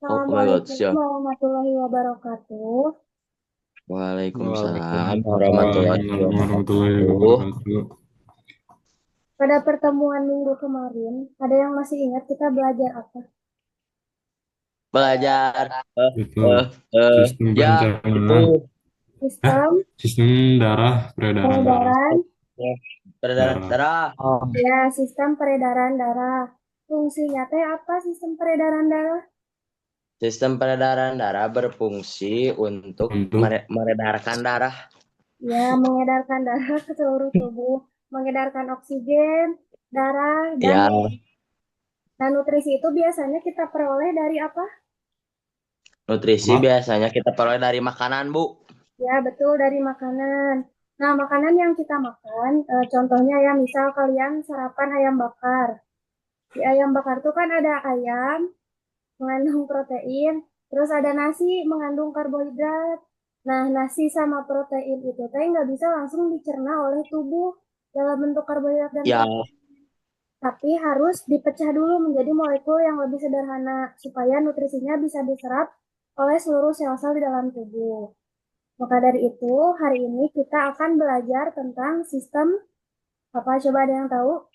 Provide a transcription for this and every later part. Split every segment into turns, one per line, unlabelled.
Oh my God,
Assalamualaikum
siap.
warahmatullahi wabarakatuh.
Waalaikumsalam warahmatullahi
Waalaikumsalam warahmatullahi
wabarakatuh.
wabarakatuh.
Pada pertemuan minggu kemarin, ada yang masih ingat kita belajar apa?
Belajar, eh,
Itu
eh, eh,
sistem
ya itu
pencernaan.
Sistem
Sistem darah, peredaran darah.
peredaran,
ya, peredaran
Darah.
darah.
ya sistem peredaran darah. Fungsinya teh apa sistem peredaran darah?
Sistem peredaran darah berfungsi untuk
Untuk
meredarkan darah.
Ya, mengedarkan darah ke seluruh tubuh, mengedarkan oksigen, darah, dan
Ya,
nutrisi itu biasanya kita peroleh dari apa?
nutrisi
apa?
biasanya kita peroleh dari makanan, Bu.
Ya, betul dari makanan. Nah, makanan yang kita makan, contohnya ya, misal kalian sarapan ayam bakar. Di ayam bakar itu kan ada ayam mengandung protein, terus ada nasi mengandung karbohidrat. Nah, nasi sama protein itu teh nggak bisa langsung dicerna oleh tubuh dalam bentuk karbohidrat dan
Ya,
protein, tapi harus dipecah dulu menjadi molekul yang lebih sederhana supaya nutrisinya bisa diserap oleh seluruh sel-sel di dalam tubuh. Maka dari itu, hari ini kita akan belajar tentang sistem apa? Coba ada yang tahu?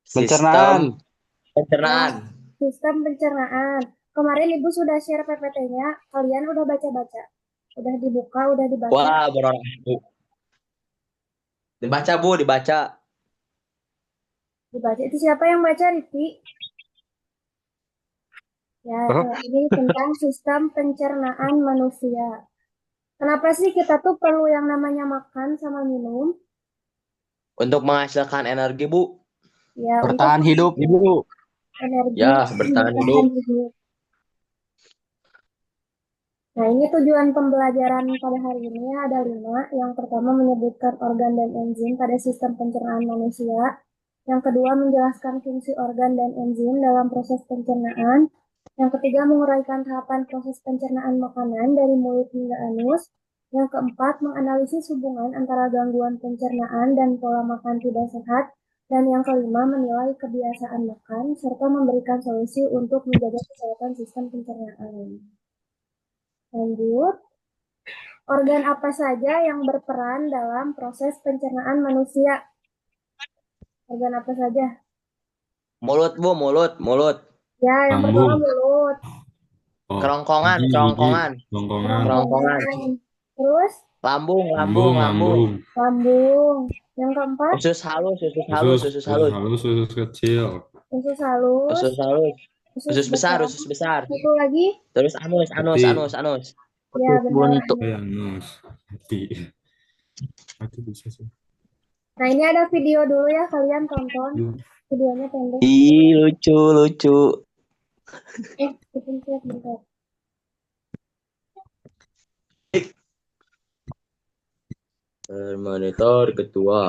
sistem
Pencernaan.
Ya,
pencernaan.
sistem pencernaan. Kemarin Ibu sudah share PPT-nya, kalian udah baca-baca? Udah dibuka, udah dibaca?
Wah, berorang, Bu. Dibaca, Bu, dibaca.
Dibaca. Itu siapa yang baca, Riti? Ya,
Oh,
ini tentang sistem pencernaan manusia. Kenapa sih kita tuh perlu yang namanya makan sama minum?
Untuk menghasilkan energi, Bu.
Ya, untuk
bertahan hidup, Ibu.
energi
Ya, bertahan
bertahan
hidup.
hidup. Nah, ini tujuan pembelajaran pada hari ini ada 5. Yang pertama menyebutkan organ dan enzim pada sistem pencernaan manusia. Yang kedua menjelaskan fungsi organ dan enzim dalam proses pencernaan. Yang ketiga menguraikan tahapan proses pencernaan makanan dari mulut hingga anus. Yang keempat menganalisis hubungan antara gangguan pencernaan dan pola makan tidak sehat. Dan yang kelima menilai kebiasaan makan serta memberikan solusi untuk menjaga kesehatan sistem pencernaan. Lanjut. Organ apa saja yang berperan dalam proses pencernaan manusia? Organ apa saja?
Mulut, Bu, mulut, mulut.
Ya, yang pertama
Lambung.
mulut,
Oh,
Kerongkongan,
gigi,
kerongkongan,
bongkongan.
kerongkongan.
kerongkongan, terus
Lambung, lambung,
Lambung,
lambung.
lambung.
lambung. Yang keempat,
Usus halus, usus halus,
Usus,
usus
usus
halus.
halus, usus kecil.
usus halus,
Usus halus.
usus
Usus besar,
besar.
usus besar.
Satu lagi,
Terus anus, anus,
Hati.
anus, anus.
ya
Usus
benar.
buntu.
Nus. Hati. Hati bisa sih.
Nah, ini ada video dulu ya, kalian tonton.
Yuk.
Videonya pendek.
Ih, lucu, lucu.
Dipencet bentar.
Monitor ketua.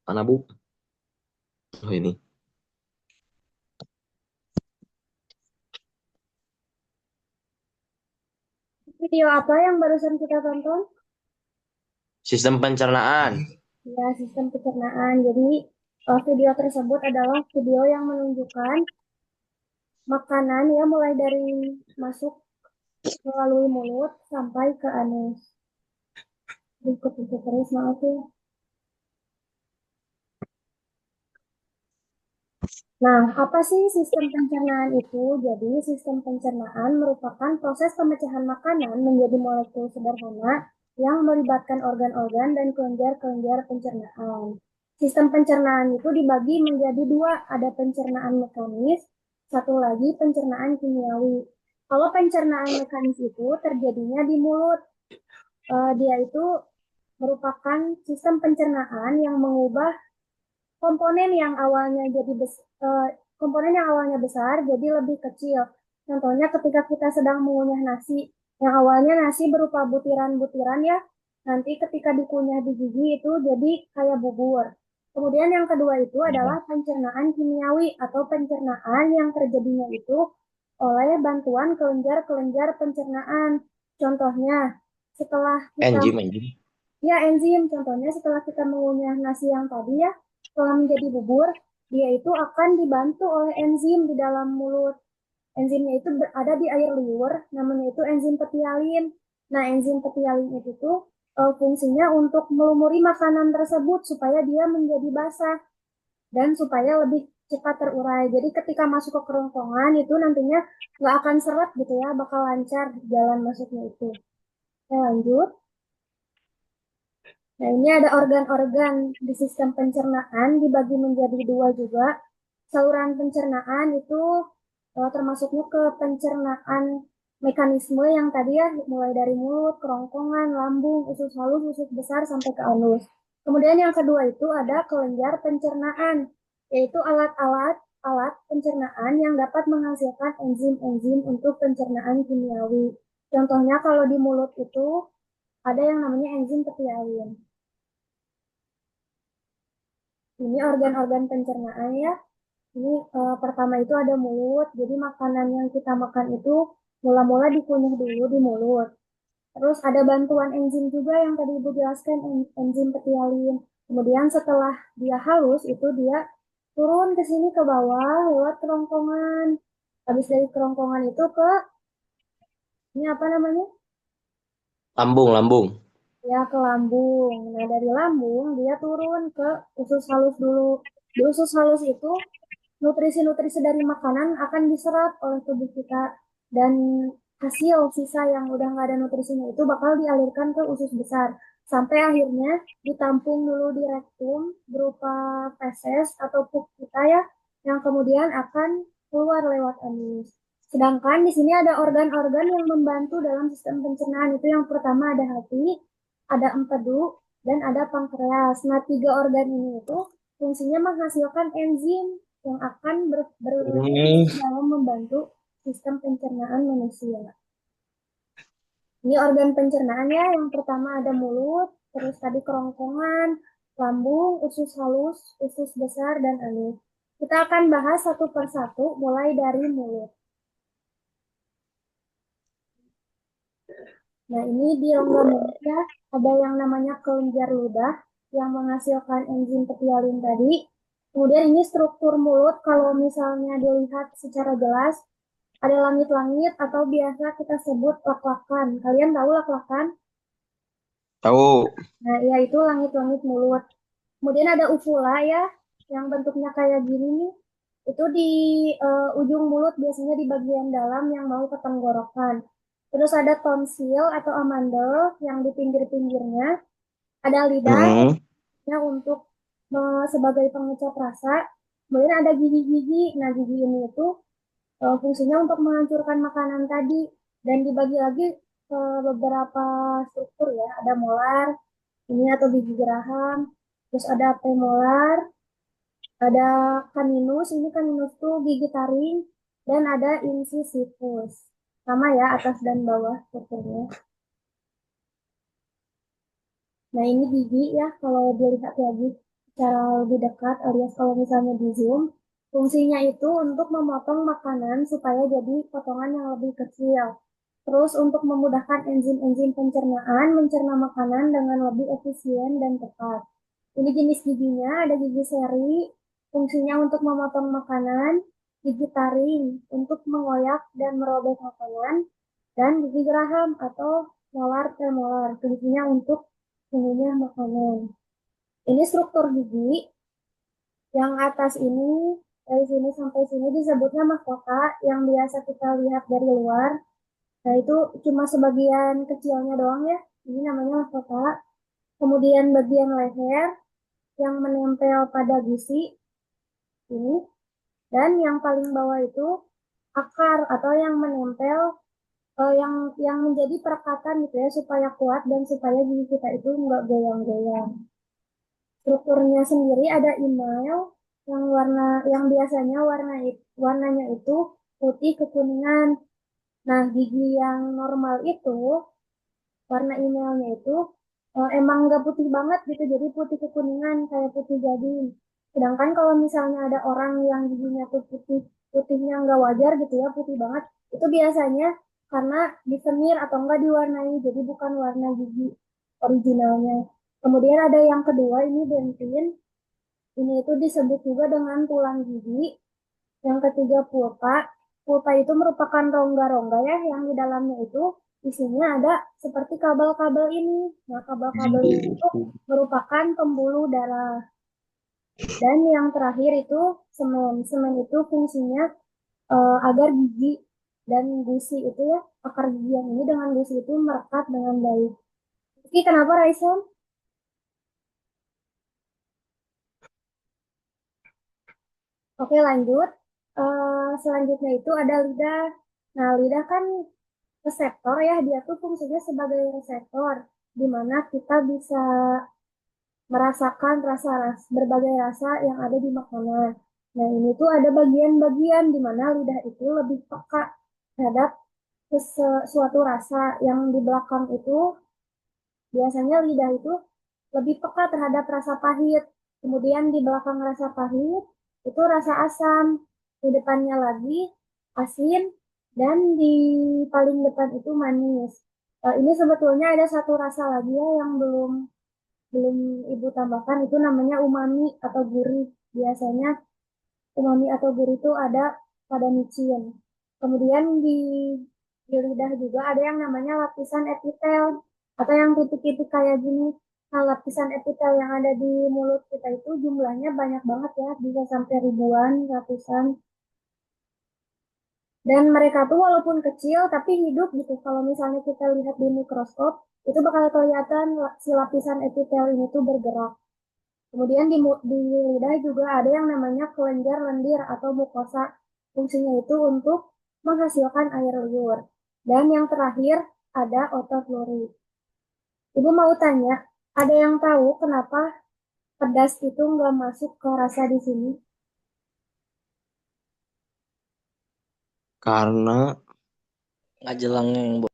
Mana, Bu? Oh, ini.
Video apa yang barusan kita tonton?
Sistem pencernaan.
Ya, sistem pencernaan. Jadi, video tersebut adalah video yang menunjukkan makanan ya mulai dari masuk melalui mulut sampai ke anus. Ikut-ikut terus, maaf ya. Nah, apa sih sistem pencernaan itu? Jadi, sistem pencernaan merupakan proses pemecahan makanan menjadi molekul sederhana yang melibatkan organ-organ dan kelenjar-kelenjar pencernaan. Sistem pencernaan itu dibagi menjadi 2, ada pencernaan mekanis, satu lagi pencernaan kimiawi. Kalau pencernaan mekanis itu terjadinya di mulut, dia itu merupakan sistem pencernaan yang mengubah komponen yang awalnya besar jadi lebih kecil. Contohnya ketika kita sedang mengunyah nasi, yang awalnya nasi berupa butiran-butiran ya, nanti ketika dikunyah di gigi itu jadi kayak bubur. Kemudian yang kedua itu adalah pencernaan kimiawi atau pencernaan yang terjadinya itu oleh bantuan kelenjar-kelenjar pencernaan. Contohnya, setelah kita
Enzim.
ya, enzim. Contohnya setelah kita mengunyah nasi yang tadi ya, setelah menjadi bubur, dia itu akan dibantu oleh enzim di dalam mulut. Enzimnya itu ada di air liur, namanya itu enzim petialin. Nah, enzim petialin itu tuh fungsinya untuk melumuri makanan tersebut supaya dia menjadi basah dan supaya lebih cepat terurai. Jadi ketika masuk ke kerongkongan itu nantinya nggak akan seret gitu ya, bakal lancar jalan masuknya itu. Oke, lanjut. Nah, ini ada organ-organ di sistem pencernaan dibagi menjadi dua juga. Saluran pencernaan itu termasuknya ke pencernaan mekanisme yang tadi ya, mulai dari mulut, kerongkongan, lambung, usus halus, usus besar, sampai ke anus. Kemudian yang kedua itu ada kelenjar pencernaan, yaitu alat pencernaan yang dapat menghasilkan enzim-enzim untuk pencernaan kimiawi. Contohnya kalau di mulut itu ada yang namanya enzim petialin. Ini organ-organ pencernaan ya. Ini pertama itu ada mulut. Jadi makanan yang kita makan itu mula-mula dikunyah dulu di mulut. Terus ada bantuan enzim juga yang tadi Ibu jelaskan, enzim petialin. Kemudian setelah dia halus itu dia turun ke sini ke bawah lewat kerongkongan. Habis dari kerongkongan itu ke ini apa namanya?
Lambung.
Ya, ke lambung. Nah, dari lambung dia turun ke usus halus dulu. Di usus halus itu nutrisi-nutrisi dari makanan akan diserap oleh tubuh kita dan hasil sisa yang udah nggak ada nutrisinya itu bakal dialirkan ke usus besar sampai akhirnya ditampung dulu di rektum berupa feses atau pup kita ya, yang kemudian akan keluar lewat anus. Sedangkan di sini ada organ-organ yang membantu dalam sistem pencernaan. Itu yang pertama ada hati, ada empedu, dan ada pankreas. Nah, tiga organ ini itu fungsinya menghasilkan enzim yang akan berfungsi dalam membantu sistem pencernaan manusia. Ini organ pencernaan ya, yang pertama ada mulut, terus tadi kerongkongan, lambung, usus halus, usus besar, dan anus. Kita akan bahas satu persatu mulai dari mulut. Nah, ini di rongga mulut ya, ada yang namanya kelenjar ludah yang menghasilkan enzim petialin tadi. Kemudian ini struktur mulut, kalau misalnya dilihat secara jelas, ada langit-langit atau biasa kita sebut lak-lakan. Kalian tahu lak-lakan?
Tahu.
Nah, ya itu langit-langit mulut. Kemudian ada uvula ya, yang bentuknya kayak gini nih. Itu di ujung mulut, biasanya di bagian dalam yang mau ke tenggorokan. Terus ada tonsil atau amandel yang di pinggir-pinggirnya. Ada lidah yang untuk sebagai pengecap rasa. Kemudian ada gigi-gigi. Nah, gigi ini itu fungsinya untuk menghancurkan makanan tadi dan dibagi lagi ke beberapa struktur ya. Ada molar, ini atau gigi geraham, terus ada premolar, ada caninus, ini caninus tuh gigi taring, dan ada incisivus. Sama ya, atas dan bawah strukturnya. Nah, ini gigi ya, kalau dilihat lagi secara lebih dekat, alias kalau misalnya di zoom, fungsinya itu untuk memotong makanan supaya jadi potongan yang lebih kecil. Terus untuk memudahkan enzim-enzim pencernaan mencerna makanan dengan lebih efisien dan cepat. Ini jenis giginya, ada gigi seri, fungsinya untuk memotong makanan, gigi taring untuk mengoyak dan merobek makanan, dan gigi geraham atau molar premolar, fungsinya untuk mengunyah makanan. Ini struktur gigi, yang atas ini, dari sini sampai sini disebutnya mahkota, yang biasa kita lihat dari luar. Nah, itu cuma sebagian kecilnya doang ya, ini namanya mahkota. Kemudian bagian leher, yang menempel pada gusi ini, dan yang paling bawah itu akar atau yang menempel yang menjadi perekatan gitu ya supaya kuat dan supaya gigi kita itu nggak goyang-goyang. Strukturnya sendiri ada email yang biasanya warnanya itu putih kekuningan. Nah, gigi yang normal itu warna emailnya itu emang nggak putih banget gitu, jadi putih kekuningan kayak putih gading. Sedangkan kalau misalnya ada orang yang giginya tuh putihnya nggak wajar gitu ya, putih banget, itu biasanya karena disemir atau enggak diwarnai, jadi bukan warna gigi originalnya. Kemudian ada yang kedua, ini dentin. Ini itu disebut juga dengan tulang gigi. Yang ketiga pulpa. Pulpa itu merupakan rongga-rongga ya yang di dalamnya itu isinya ada seperti kabel-kabel ini. Nah, kabel-kabel ini itu merupakan pembuluh darah. Dan yang terakhir itu semen. Semen itu fungsinya agar gigi dan gusi itu ya, akar gigi yang ini dengan gusi itu merekat dengan baik. Oke, kenapa Raisen? Oke, lanjut. Selanjutnya itu ada lidah. Nah, lidah kan reseptor ya, dia tuh fungsinya sebagai reseptor, di mana kita bisa merasakan berbagai rasa yang ada di makanan. Nah, ini tuh ada bagian-bagian di mana lidah itu lebih peka terhadap suatu rasa yang di belakang itu, biasanya lidah itu lebih peka terhadap rasa pahit. Kemudian di belakang rasa pahit itu rasa asam, di depannya lagi asin, dan di paling depan itu manis. Ini sebetulnya ada satu rasa lagi ya yang belum belum Ibu tambahkan, itu namanya umami atau gurih. Biasanya umami atau gurih itu ada pada micin. Kemudian di lidah juga ada yang namanya lapisan epitel atau yang titik-titik kayak gini. Nah, lapisan epitel yang ada di mulut kita itu jumlahnya banyak banget ya, bisa sampai ribuan, ratusan. Dan mereka tuh walaupun kecil tapi hidup gitu. Kalau misalnya kita lihat di mikroskop, itu bakal kelihatan si lapisan epitel ini tuh bergerak. Kemudian di lidah juga ada yang namanya kelenjar lendir atau mukosa. Fungsinya itu untuk menghasilkan air liur. Dan yang terakhir ada otoflori. Ibu mau tanya, ada yang tahu kenapa pedas itu nggak masuk ke rasa di sini?
Karena nggak jelangnya yang Bu.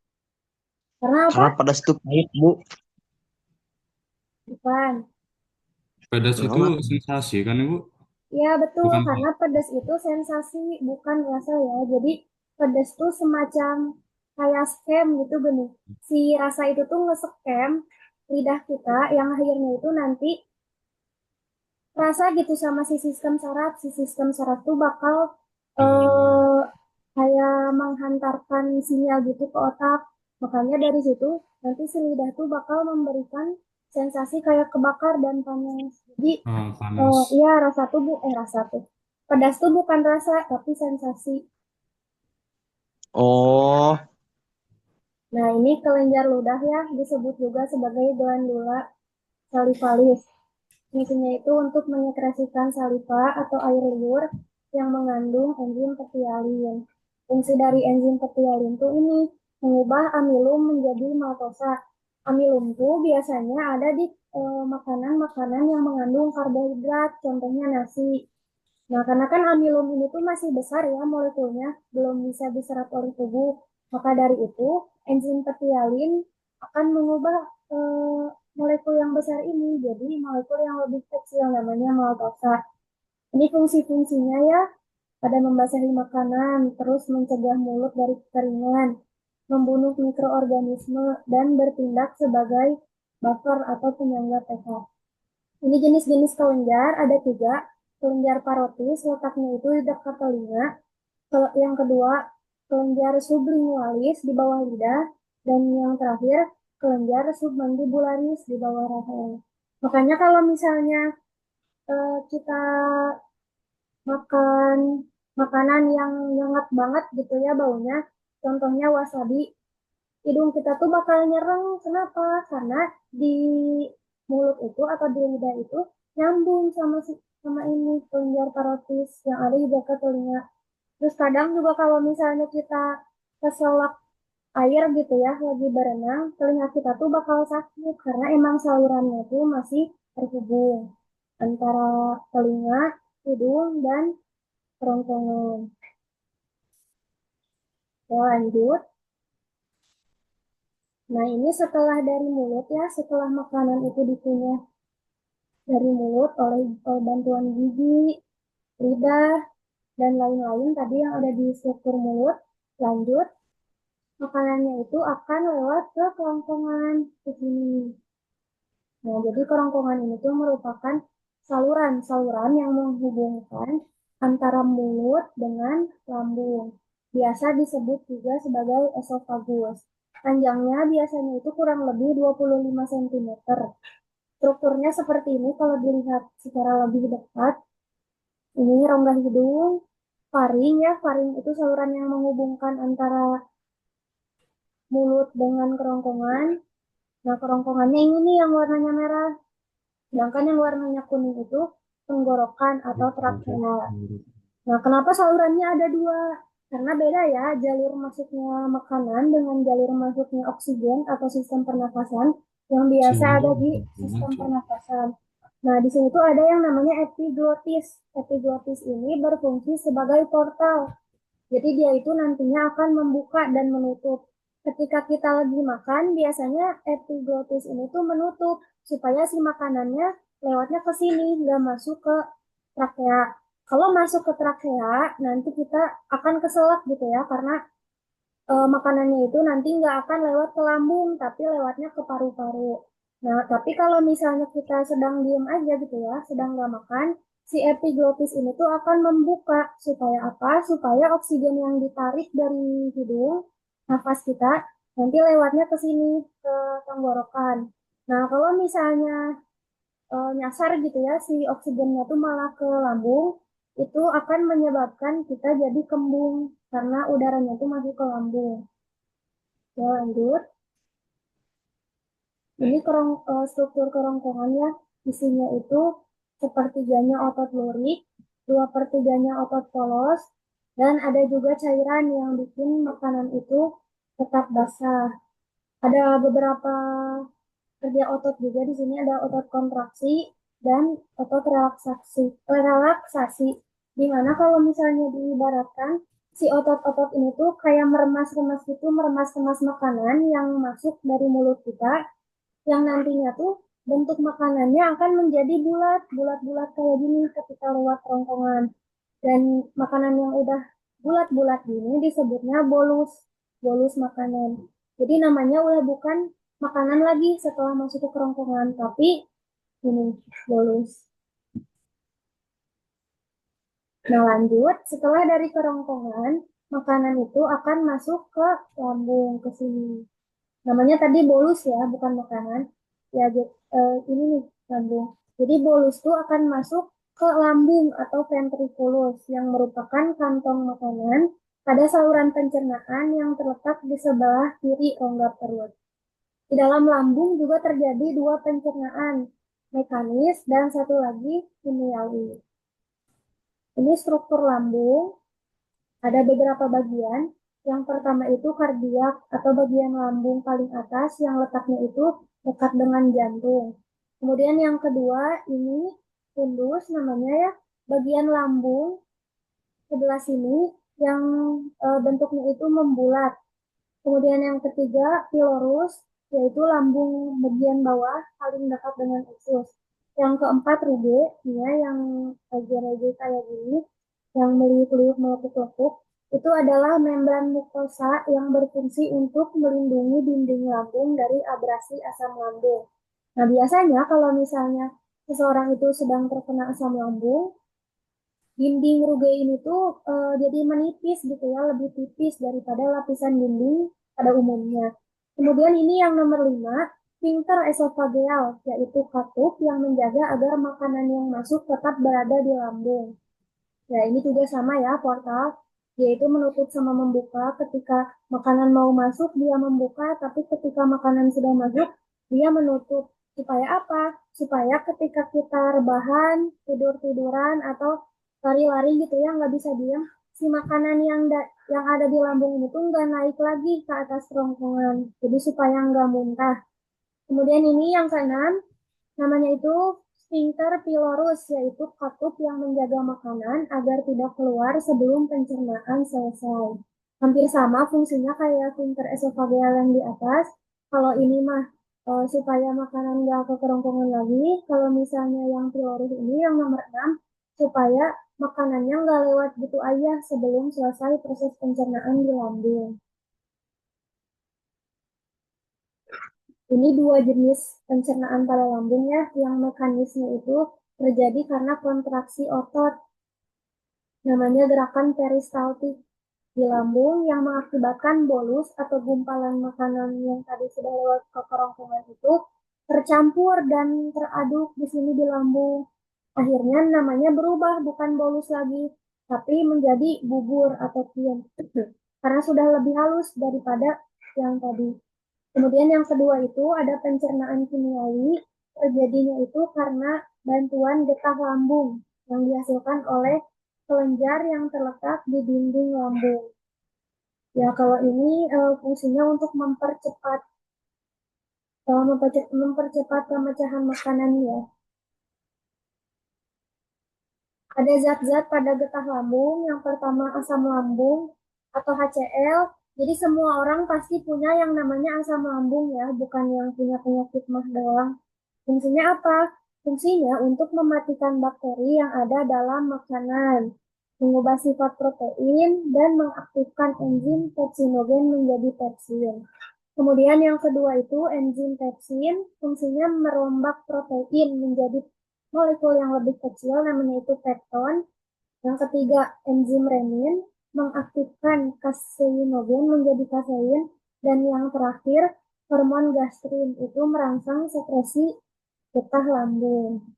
Karena apa?
Karena pedas tuh pahit, Bu.
Bukan.
Pedas itu
Kenapa?
sensasi kan Ibu?
Ya betul,
Bukan.
karena pedas itu sensasi, bukan rasa ya. Jadi pedas tuh semacam kayak scam gitu gini. Si rasa itu tuh nge-scam lidah kita yang akhirnya itu nanti rasa gitu sama si sistem saraf. Si sistem saraf tuh bakal
Oh,
eh kayak menghantarkan sinyal gitu ke otak. Makanya dari situ nanti si lidah tuh bakal memberikan sensasi kayak kebakar dan panas. Jadi
panas.
iya, rasa tuh. Pedas tuh bukan rasa, tapi sensasi.
Oh,
Nah, ini kelenjar ludah ya, disebut juga sebagai glandula salivalis. Fungsinya itu untuk menyekresikan saliva atau air liur yang mengandung enzim petialin. Fungsi dari enzim petialin tuh ini mengubah amilum menjadi maltosa. Amilum tuh biasanya ada di makanan-makanan yang mengandung karbohidrat, contohnya nasi. Nah, karena kan amilum ini tuh masih besar ya molekulnya, belum bisa diserap oleh tubuh. Maka dari itu, enzim petialin akan mengubah eh, molekul yang besar ini jadi molekul yang lebih kecil namanya maltosa. Ini fungsi-fungsinya ya, pada membasahi makanan, terus mencegah mulut dari kekeringan, membunuh mikroorganisme, dan bertindak sebagai buffer atau penyangga pH. Ini jenis-jenis kelenjar, ada tiga. Kelenjar parotis, letaknya itu di dekat telinga. Yang kedua, kelenjar sublingualis di bawah lidah. Dan yang terakhir, kelenjar submandibularis di bawah rahang. Makanya kalau misalnya kita makan makanan yang nyengat banget gitu ya baunya, contohnya wasabi, hidung kita tuh bakal nyereng. Kenapa? Karena di mulut itu atau di lidah itu nyambung sama ini kelenjar parotis yang ada di dekat telinga. Terus kadang juga kalau misalnya kita keselak air gitu ya, lagi berenang, telinga kita tuh bakal sakit karena emang salurannya tuh masih terhubung antara telinga, hidung, dan kerongkongan. Ya, lanjut. Nah, ini setelah dari mulut ya, setelah makanan itu dikunyah dari mulut oleh bantuan gigi, lidah, dan lain-lain tadi yang ada di struktur mulut. Lanjut, makanannya itu akan lewat ke kerongkongan ke sini. Nah, jadi kerongkongan ini tuh merupakan saluran-saluran yang menghubungkan antara mulut dengan lambung. Biasa disebut juga sebagai esofagus. Panjangnya biasanya itu kurang lebih 25 cm. Strukturnya seperti ini kalau dilihat secara lebih dekat. Ini rongga hidung, faring ya, faring itu saluran yang menghubungkan antara mulut dengan kerongkongan. Nah, kerongkongannya ini nih yang warnanya merah. Sedangkan yang warnanya kuning itu tenggorokan atau trakea. Nah, kenapa salurannya ada dua? Karena beda ya, jalur masuknya makanan dengan jalur masuknya oksigen atau sistem pernafasan yang biasa ada di sistem pernafasan. Nah, di sini tuh ada yang namanya epiglotis. Epiglotis ini berfungsi sebagai portal. Jadi dia itu nantinya akan membuka dan menutup. Ketika kita lagi makan, biasanya epiglotis ini tuh menutup supaya si makanannya lewatnya ke sini, nggak masuk ke trakea. Kalau masuk ke trakea, nanti kita akan keselak gitu ya, karena makanannya itu nanti nggak akan lewat ke lambung, tapi lewatnya ke paru-paru. Nah, tapi kalau misalnya kita sedang diem aja gitu ya, sedang nggak makan, si epiglotis ini tuh akan membuka supaya apa? Supaya oksigen yang ditarik dari hidung, nafas kita, nanti lewatnya ke sini, ke tenggorokan. Nah, kalau misalnya nyasar gitu ya, si oksigennya tuh malah ke lambung, itu akan menyebabkan kita jadi kembung karena udaranya tuh masuk ke lambung. Ya, lanjut. Ini struktur kerongkongan ya. Isinya itu sepertiganya otot lurik, dua pertiganya otot polos, dan ada juga cairan yang bikin makanan itu tetap basah. Ada beberapa kerja otot juga di sini ada otot kontraksi dan otot relaksasi. Relaksasi, di mana kalau misalnya diibaratkan si otot-otot ini tuh kayak meremas-remas itu, meremas-remas makanan yang masuk dari mulut kita, yang nantinya tuh bentuk makanannya akan menjadi bulat, bulat-bulat kayak gini ketika lewat kerongkongan. Dan makanan yang udah bulat-bulat gini disebutnya bolus, bolus makanan. Jadi namanya udah bukan makanan lagi setelah masuk ke kerongkongan, tapi ini bolus. Nah, lanjut, setelah dari kerongkongan, makanan itu akan masuk ke lambung, ke sini. Namanya tadi bolus ya, bukan makanan. Ya, ini nih lambung. Jadi bolus itu akan masuk ke lambung atau ventriculus yang merupakan kantong makanan pada saluran pencernaan yang terletak di sebelah kiri rongga perut. Di dalam lambung juga terjadi dua pencernaan, mekanis dan satu lagi kimiawi. Ini struktur lambung, ada beberapa bagian. Yang pertama itu kardiak atau bagian lambung paling atas yang letaknya itu dekat dengan jantung. Kemudian yang kedua ini fundus namanya ya, bagian lambung sebelah sini yang bentuknya itu membulat. Kemudian yang ketiga pilorus, yaitu lambung bagian bawah paling dekat dengan usus. Yang keempat ruge, ya, yang rage-rage kayak gini, yang meliuk-liuk melekuk-lekuk, itu adalah membran mukosa yang berfungsi untuk melindungi dinding lambung dari abrasi asam lambung. Nah, biasanya kalau misalnya seseorang itu sedang terkena asam lambung, dinding ruge ini tuh jadi menipis gitu ya, lebih tipis daripada lapisan dinding pada umumnya. Kemudian ini yang nomor 5, sphincter esofageal, yaitu katup yang menjaga agar makanan yang masuk tetap berada di lambung. Ya, ini juga sama ya, portal, yaitu menutup sama membuka. Ketika makanan mau masuk, dia membuka, tapi ketika makanan sudah masuk, dia menutup. Supaya apa? Supaya ketika kita rebahan, tidur-tiduran, atau lari-lari gitu ya, nggak bisa diam, si makanan yang ada di lambung ini tuh nggak naik lagi ke atas kerongkongan. Jadi supaya nggak muntah. Kemudian ini yang keenam, namanya itu sphincter pylorus, yaitu katup yang menjaga makanan agar tidak keluar sebelum pencernaan selesai. Hampir sama fungsinya kayak sphincter esofageal yang di atas. Kalau ini mah supaya makanan nggak ke kerongkongan lagi. Kalau misalnya yang pylorus ini yang nomor 6, supaya makanannya nggak lewat gitu aja sebelum selesai proses pencernaan di lambung. Ini dua jenis pencernaan pada lambung ya, yang mekanisme itu terjadi karena kontraksi otot, namanya gerakan peristaltik di lambung yang mengakibatkan bolus atau gumpalan makanan yang tadi sudah lewat ke kerongkongan itu tercampur dan teraduk di sini di lambung. Akhirnya namanya berubah, bukan bolus lagi, tapi menjadi bubur atau kiam. Karena sudah lebih halus daripada yang tadi. Kemudian yang kedua itu ada pencernaan kimiawi. Terjadinya itu karena bantuan getah lambung yang dihasilkan oleh kelenjar yang terletak di dinding lambung. Ya, kalau ini fungsinya untuk mempercepat pemecahan makanan ya. Ada zat-zat pada getah lambung. Yang pertama asam lambung atau HCl. Jadi semua orang pasti punya yang namanya asam lambung ya, bukan yang punya penyakit mah doang. Fungsinya apa? Fungsinya untuk mematikan bakteri yang ada dalam makanan, mengubah sifat protein, dan mengaktifkan enzim pepsinogen menjadi pepsin. Kemudian yang kedua itu enzim pepsin, fungsinya merombak protein menjadi molekul yang lebih kecil, namanya itu pepton. Yang ketiga enzim renin, mengaktifkan kaseinogen menjadi kasein. Dan yang terakhir hormon gastrin itu merangsang sekresi getah lambung.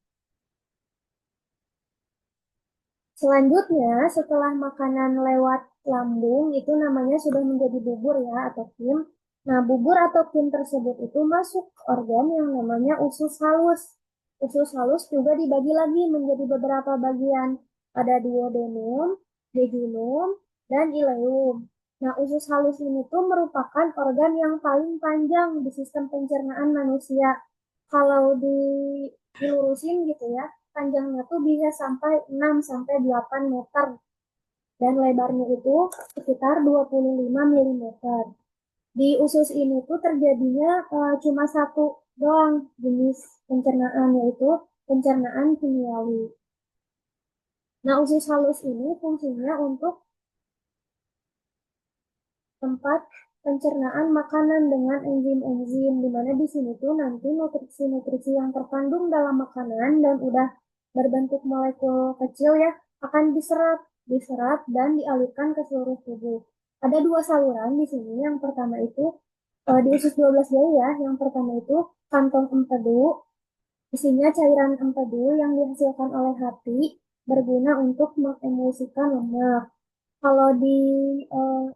Selanjutnya, setelah makanan lewat lambung, itu namanya sudah menjadi bubur ya, atau kim. Nah, bubur atau kim tersebut itu masuk ke organ yang namanya usus halus. Usus halus juga dibagi lagi menjadi beberapa bagian. Ada duodenum, jejunum, dan ileum. Nah, usus halus ini tuh merupakan organ yang paling panjang di sistem pencernaan manusia. Kalau dilurusin gitu ya, panjangnya tuh bisa sampai 6 sampai 8 meter dan lebarnya itu sekitar 25 mm. Di usus ini tuh terjadinya cuma satu doang jenis pencernaan, yaitu pencernaan kimiawi. Nah, usus halus ini fungsinya untuk tempat pencernaan makanan dengan enzim-enzim, di mana di sini tuh nanti nutrisi-nutrisi yang terkandung dalam makanan dan udah berbentuk molekul kecil ya akan diserap dan dialirkan ke seluruh tubuh. Ada dua saluran di sini. Yang pertama itu di usus 12 jari ya. Yang pertama itu kantong empedu. Isinya cairan empedu yang dihasilkan oleh hati berguna untuk mengemulsikan lemak. Kalau di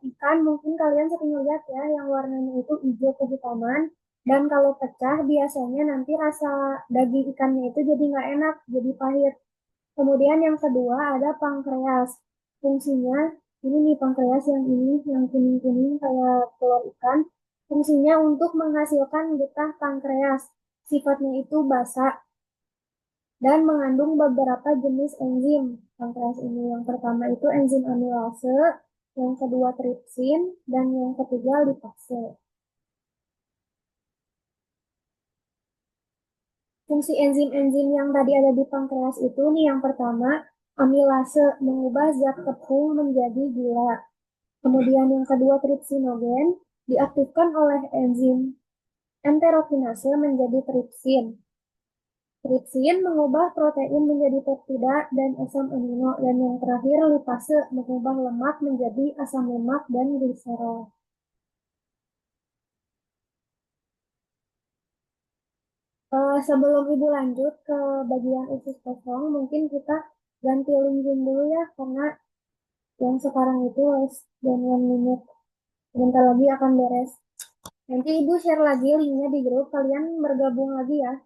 ikan mungkin kalian sering lihat ya yang warnanya itu hijau kehitaman, dan kalau pecah biasanya nanti rasa daging ikannya itu jadi nggak enak, jadi pahit. Kemudian yang kedua ada pankreas. Fungsinya ini nih pankreas yang ini yang kuning-kuning kayak telur ikan. Fungsinya untuk menghasilkan getah pankreas. Sifatnya itu basa dan mengandung beberapa jenis enzim pankreas ini. Yang pertama itu enzim amilase, yang kedua tripsin, dan yang ketiga lipase. Fungsi enzim-enzim yang tadi ada di pankreas itu nih yang pertama, amilase mengubah zat tepung menjadi gula. Kemudian yang kedua tripsinogen diaktifkan oleh enzim enterokinase menjadi tripsin. Tripsin mengubah protein menjadi peptida dan asam amino, dan yang terakhir lipase mengubah lemak menjadi asam lemak dan gliserol. Sebelum Ibu lanjut ke bagian usus kosong, mungkin kita ganti link Zoom dulu ya, karena yang sekarang itu les dan 1 menit. Sebentar lagi akan beres. Nanti Ibu share lagi linknya di grup, kalian bergabung lagi ya.